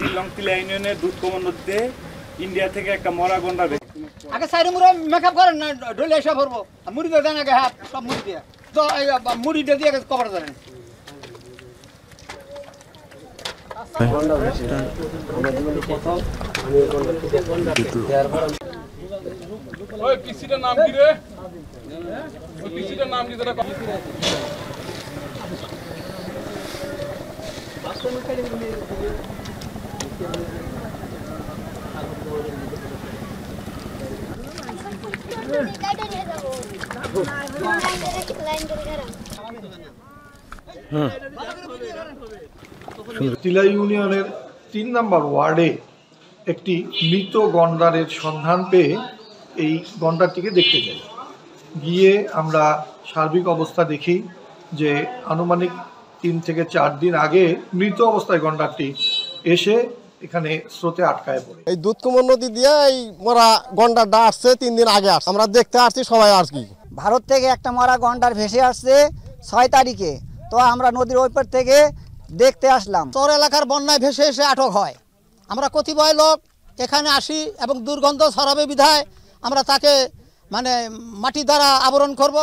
এটি লংতিলা ইউনিয়নের দুধকমন নদীতে ইন্ডিয়া থেকে একটা মরা গন্ডা আগে সাইডে মুড়ে মেকআপ করেন না ঢলে এসে ভরবো মুড়ি দিয়ে দেন আগে হাত সব মুড়ি দিয়ে তো মুড়ি দিয়ে কভার করেন ওই পিসিটার নাম কি রে? ওই পিসিটার নাম কি যেটা তিলা ইউনিয়নের ৩ নম্বর ওয়ার্ডে একটি মৃত গন্ডারের সন্ধান পেয়ে এই গন্ডারটিকে দেখতে যাই। গিয়ে আমরা সার্বিক অবস্থা দেখি যে আনুমানিক ৩ থেকে ৪ দিন আগে মৃত অবস্থায় গন্ডারটি এসে এখানে স্রোতে আটকায় পড়ে। এই দুধকুমার নদী দিয়ে এই মরা গন্ডারটা আসছে ৩ দিন আগে আসছে, আমরা দেখতে আসছি সবাই। আর কি ভারত থেকে একটা মরা গন্ডার ভেসে আসছে ৬ তারিখে, তো আমরা নদীর ওই পার থেকে দেখতে আসলাম। চর এলাকার বন্যায় ভেসে এসে আটক হয়। আমরা কতিপয় লোক এখানে আসি এবং দুর্গন্ধ ছড়াবে বিধায় আমরা তাকে মাটি দ্বারা আবরণ করব।